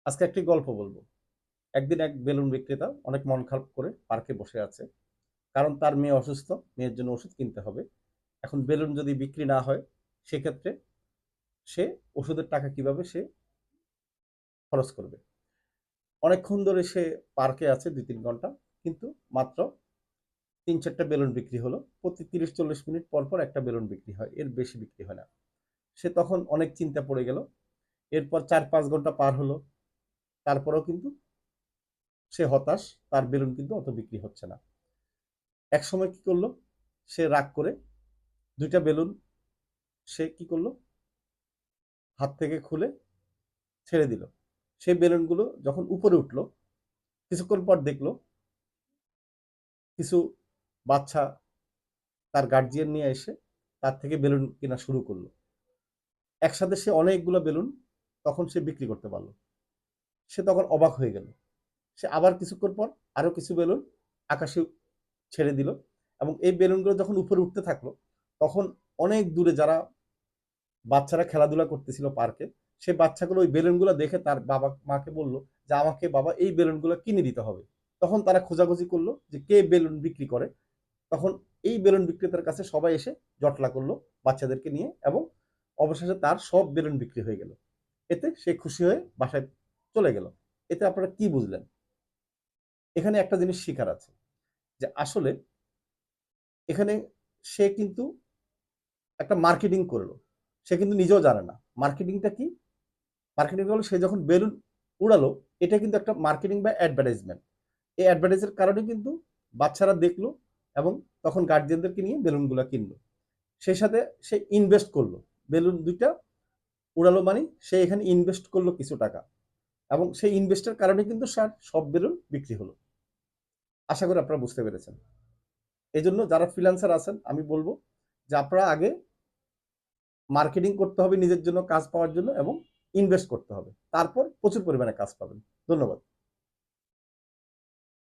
আজকে একটি গল্প বলবো। একদিন এক বেলুন বিক্রেতা অনেক মন খারাপ করে পার্কে বসে আছে। কারণ তার মেয়ে অসুস্থ, মেয়ের জন্য ওষুধ কিনতে হবে। এখন বেলুন যদি বিক্রি না হয়, সেক্ষেত্রে সে ওষুধের টাকা কিভাবে সে খরচ করবে? অনেকক্ষণ ধরে সে পার্কে আছে ২-৩ ঘন্টা, কিন্তু মাত্র ৩-৪টা বেলুন বিক্রি হলো। প্রতি ৩০-৪০ মিনিট পর পর একটা বেলুন বিক্রি হয়, এর বেশি বিক্রি হয় না। সে তখন অনেক চিন্তা পড়ে গেল। এরপর ৪-৫ ঘন্টা পার হলো, তারপরেও কিন্তু সে হতাশ, তার বেলুন কিন্তু অত বিক্রি হচ্ছে না। এক সময় কি করলো, সে রাগ করে ২টা বেলুন সে কি করলো, হাত থেকে খুলে ছেড়ে দিল। সেই বেলুনগুলো যখন উপরে উঠলো, কিছুক্ষণ পর দেখলো কিছু বাচ্চা তার গার্জিয়ান নিয়ে এসে তার থেকে বেলুন কেনা শুরু করলো। একসাথে সে অনেকগুলো বেলুন তখন সে বিক্রি করতে পারলো। সে তখন অবাক হয়ে গেল। সে আবার কিছুক্ষণ পর আরো কিছু বেলুন আকাশে ছেড়ে দিল, এবং এই বেলুনগুলো যখন উপরে উঠতে থাকলো, তখন অনেক দূরে যারা বাচ্চারা খেলাধুলা করতেছিল পার্কে, সেই বাচ্চাগুলো ওই বেলুনগুলো দেখে তার বাবা মাকে বলল যে আমাকে বাবা এই বেলুনগুলো কিনে দিতে হবে। তখন তারা খোঁজাখুঁজি করলো যে কে বেলুন বিক্রি করে। তখন এই বেলুন বিক্রেতার কাছে সবাই এসে জটলা করলো বাচ্চাদেরকে নিয়ে, এবং অবশেষে তার সব বেলুন বিক্রি হয়ে গেল। এতে সে খুশি হয়ে বাসায় চলে গেল। এতে আপনারা কি বুঝলেন? এখানে একটা জিনিস শিখার আছে, যে আসলে এখানে সে কিন্তু একটা মার্কেটিং করলো। সে কিন্তু নিজেও জানে না মার্কেটিংটা কি। মার্কেটিং হলো সে যখন বেলুন উড়ালো, এটা কিন্তু একটা মার্কেটিং বা অ্যাডভার্টাইজমেন্ট। এই অ্যাডভার্টাইজের কারণে কিন্তু বাচ্চারা দেখলো, এবং তখন গার্জিয়ানদেরকে নিয়ে বেলুনগুলো কিনলো। সেই সাথে সে ইনভেস্ট করলো। বেলুন ২টা উড়ালো মানে সে এখানে ইনভেস্ট করলো কিছু টাকা, এবং সেই ইনভেস্টের কারণে কিন্তু সব বেলুন বিক্রি হলো। আশা করি আপনারা বুঝতে পেরেছেন। এই জন্য যারা ফ্রিল্যান্সার আছেন, আমি বলবো যে আপনারা আগে মার্কেটিং করতে হবে নিজের জন্য, কাজ পাওয়ার জন্য, এবং ইনভেস্ট করতে হবে। তারপর প্রচুর পরিমাণে কাজ পাবেন। ধন্যবাদ।